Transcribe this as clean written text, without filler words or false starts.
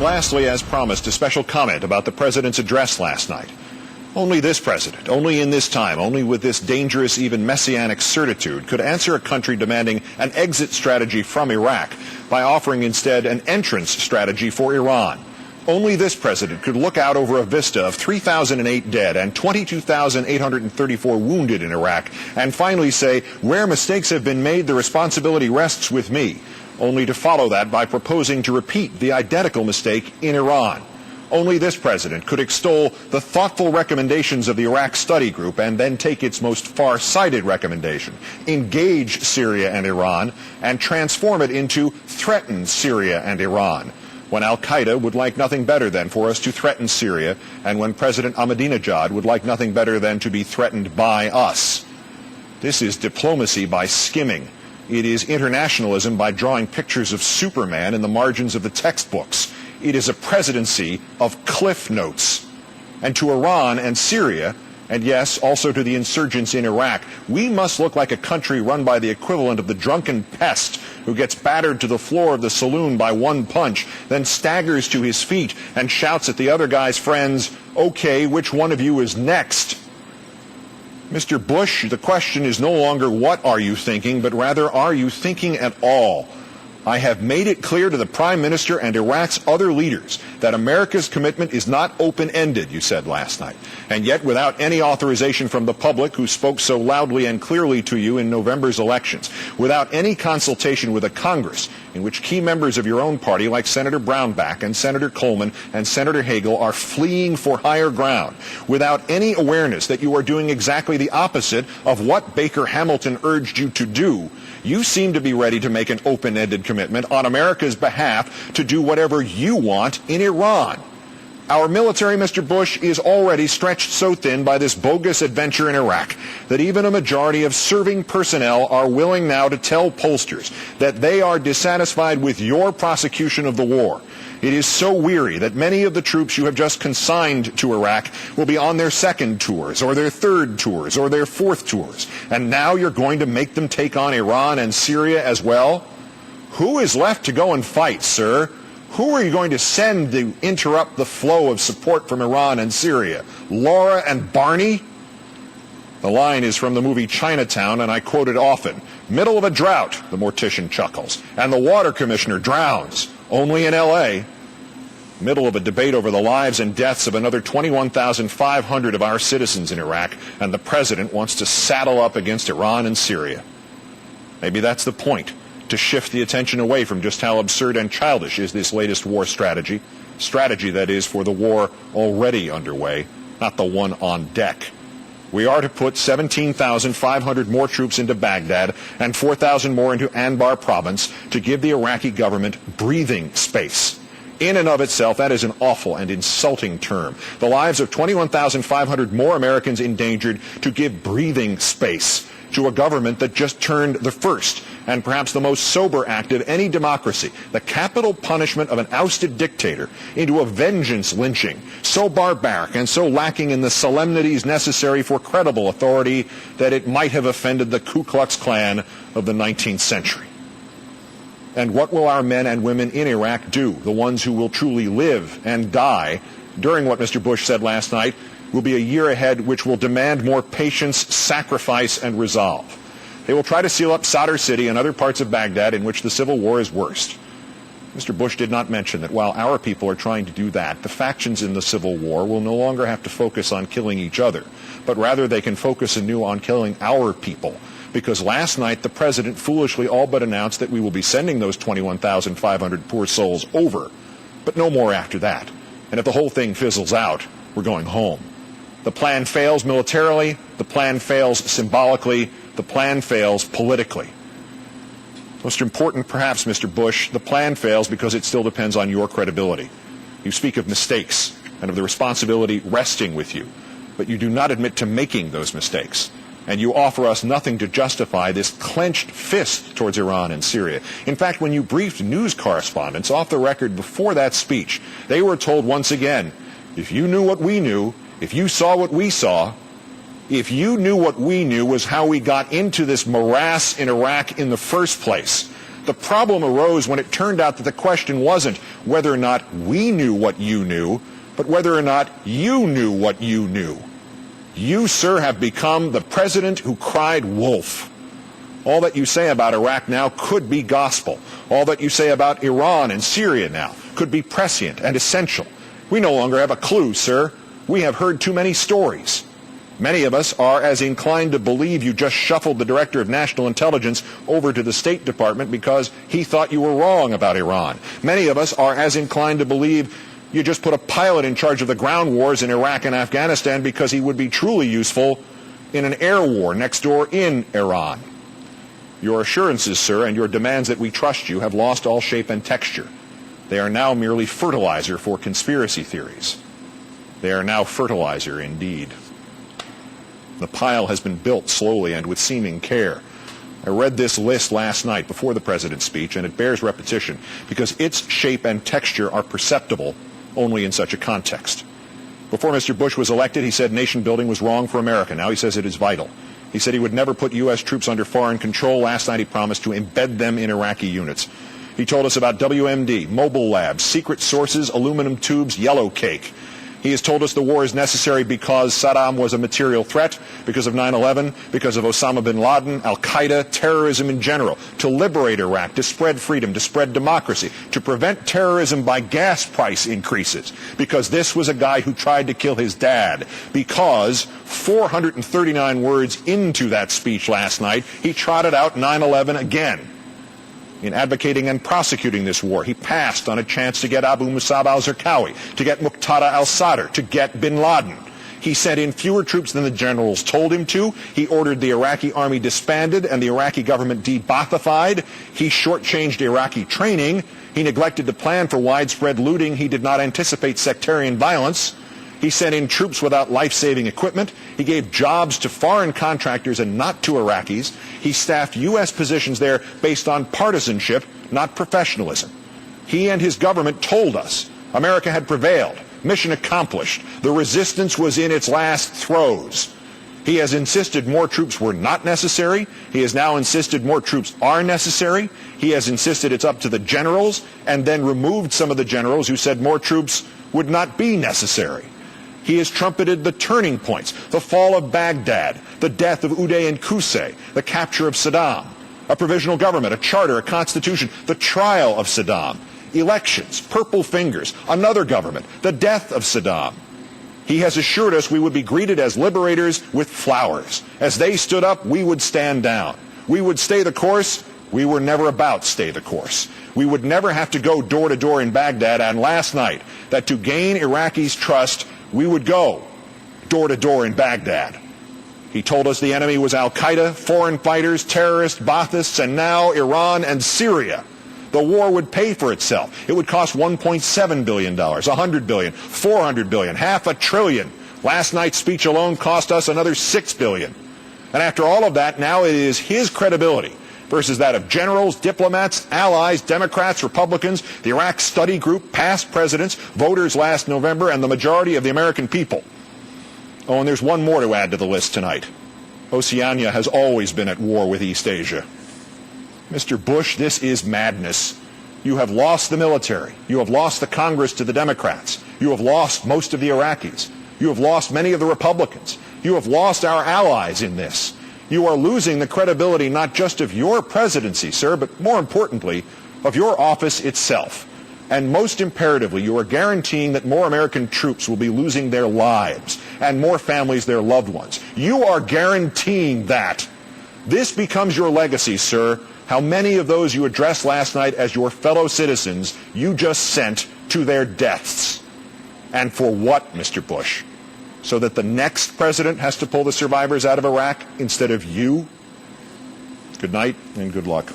lastly, as promised, a special comment about the president's address last night. Only this president, only in this time, only with this dangerous, even messianic certitude, could answer a country demanding an exit strategy from Iraq by offering instead an entrance strategy for Iran. Only this president could look out over a vista of 3,008 dead and 22,834 wounded in Iraq and finally say, where mistakes have been made, the responsibility rests with me, only to follow that by proposing to repeat the identical mistake in Iran. Only this president could extol the thoughtful recommendations of the Iraq Study Group and then take its most far-sighted recommendation, engage Syria and Iran, and transform it into threaten Syria and Iran, when al-Qaeda would like nothing better than for us to threaten Syria, and when President Ahmadinejad would like nothing better than to be threatened by us. This is diplomacy by skimming. It is internationalism by drawing pictures of Superman in the margins of the textbooks. It is a presidency of cliff notes. And to Iran and Syria, and yes, also to the insurgents in Iraq, we must look like a country run by the equivalent of the drunken pest who gets battered to the floor of the saloon by one punch, then staggers to his feet and shouts at the other guy's friends, "Okay, which one of you is next?" Mr. Bush, the question is no longer what are you thinking, but rather are you thinking at all? I have made it clear to the Prime Minister and Iraq's other leaders that America's commitment is not open-ended, you said last night. And yet, without any authorization from the public who spoke so loudly and clearly to you in November's elections, without any consultation with a Congress in which key members of your own party like Senator Brownback and Senator Coleman and Senator Hagel are fleeing for higher ground, without any awareness that you are doing exactly the opposite of what Baker Hamilton urged you to do, you seem to be ready to make an open-ended commitment on America's behalf to do whatever you want in Iran. Our military, Mr. Bush, is already stretched so thin by this bogus adventure in Iraq that even a majority of serving personnel are willing now to tell pollsters that they are dissatisfied with your prosecution of the war. It is so weary that many of the troops you have just consigned to Iraq will be on their second tours or their third tours or their fourth tours. And now you're going to make them take on Iran and Syria as well? Who is left to go and fight, sir? Who are you going to send to interrupt the flow of support from Iran and Syria? Laura and Barney? The line is from the movie Chinatown, and I quote it often. Middle of a drought, the mortician chuckles, and the water commissioner drowns. Only in L.A. Middle of a debate over the lives and deaths of another 21,500 of our citizens in Iraq, and the president wants to saddle up against Iran and Syria. Maybe that's the point, to shift the attention away from just how absurd and childish is this latest war strategy that is for the war already underway, not the one on deck. We are to put 17,500 more troops into Baghdad and 4,000 more into Anbar province to give the Iraqi government breathing space. In and of itself, that is an awful and insulting term. The lives of 21,500 more Americans endangered to give breathing space to a government that just turned the first and perhaps the most sober act of any democracy, the capital punishment of an ousted dictator, into a vengeance lynching, so barbaric and so lacking in the solemnities necessary for credible authority that it might have offended the Ku Klux Klan of the 19th century. And what will our men and women in Iraq do, the ones who will truly live and die, during what Mr. Bush said last night will be a year ahead which will demand more patience, sacrifice, and resolve? They will try to seal up Sadr City and other parts of Baghdad in which the civil war is worst. Mr. Bush did not mention that while our people are trying to do that, the factions in the civil war will no longer have to focus on killing each other, but rather they can focus anew on killing our people. Because last night the president foolishly all but announced that we will be sending those 21,500 poor souls over, but no more after that. And if the whole thing fizzles out, we're going home. The plan fails militarily, the plan fails symbolically, the plan fails politically. Most important, perhaps, Mr. Bush, the plan fails because it still depends on your credibility. You speak of mistakes and of the responsibility resting with you, but you do not admit to making those mistakes. And you offer us nothing to justify this clenched fist towards Iran and Syria. In fact, when you briefed news correspondents off the record before that speech, they were told once again, if you knew what we knew, if you saw what we saw, if you knew what we knew was how we got into this morass in Iraq in the first place, The problem arose when it turned out that the question wasn't whether or not we knew what you knew, but whether or not you knew what you knew. You, sir, have become the president who cried wolf. All that you say about Iraq now could be gospel. All that you say about Iran and Syria now could be prescient and essential. We no longer have a clue, sir. We have heard too many stories. Many of us are as inclined to believe you just shuffled the Director of National Intelligence over to the State Department because he thought you were wrong about Iran. Many of us are as inclined to believe you just put a pilot in charge of the ground wars in Iraq and Afghanistan because he would be truly useful in an air war next door in Iran. Your assurances, sir, and your demands that we trust you have lost all shape and texture. They are now merely fertilizer for conspiracy theories. They are now fertilizer indeed. The pile has been built slowly and with seeming care. I read this list last night before the president's speech, and it bears repetition because its shape and texture are perceptible only in such a context. Before Mr. Bush was elected, he said nation building was wrong for America. Now he says it is vital. He said he would never put U.S. troops under foreign control. Last night he promised to embed them in Iraqi units. He told us about WMD, mobile labs, secret sources, aluminum tubes, yellow cake. He has told us the war is necessary because Saddam was a material threat, because of 9/11, because of Osama bin Laden, Al-Qaeda, terrorism in general, to liberate Iraq, to spread freedom, to spread democracy, to prevent terrorism by gas price increases, because this was a guy who tried to kill his dad, because 439 words into that speech last night, he trotted out 9/11 again. In advocating and prosecuting this war, he passed on a chance to get Abu Musab al-Zarqawi, to get Muqtada al-Sadr, to get bin Laden. He sent in fewer troops than the generals told him to. He ordered the Iraqi army disbanded and the Iraqi government de-Baathified. He shortchanged Iraqi training. He neglected to plan for widespread looting. He did not anticipate sectarian violence. He sent in troops without life-saving equipment. He gave jobs to foreign contractors and not to Iraqis. He staffed U.S. positions there based on partisanship, not professionalism. He and his government told us America had prevailed, mission accomplished. The resistance was in its last throes. He has insisted more troops were not necessary. He has now insisted more troops are necessary. He has insisted it's up to the generals, and then removed some of the generals who said more troops would not be necessary. He has trumpeted the turning points, the fall of Baghdad, the death of Uday and Qusay, the capture of Saddam, a provisional government, a charter, a constitution, the trial of Saddam, elections, purple fingers, another government, the death of Saddam. He has assured us we would be greeted as liberators with flowers. As they stood up, we would stand down. We would stay the course. We were never about stay the course. We would never have to go door to door in Baghdad, and last night, that to gain Iraqis' trust, we would go door to door in Baghdad. He told us the enemy was Al-Qaeda, foreign fighters, terrorists, Baathists, and now Iran and Syria. The war would pay for itself. It would cost $1.7 billion, $100 billion, $400 billion, $500 billion. Last night's speech alone cost us another $6 billion. And after all of that, now it is his credibility versus that of generals, diplomats, allies, Democrats, Republicans, the Iraq Study Group, past presidents, voters last November, and the majority of the American people. Oh, and there's one more to add to the list tonight. Oceania has always been at war with East Asia. Mr. Bush, this is madness. You have lost the military. You have lost the Congress to the Democrats. You have lost most of the Iraqis. You have lost many of the Republicans. You have lost our allies in this. You are losing the credibility not just of your presidency, sir, but more importantly, of your office itself. And most imperatively, you are guaranteeing that more American troops will be losing their lives and more families their loved ones. You are guaranteeing that. This becomes your legacy, sir. How many of those you addressed last night as your fellow citizens you just sent to their deaths? And for what, Mr. Bush? So that the next president has to pull the survivors out of Iraq instead of you? Good night and good luck.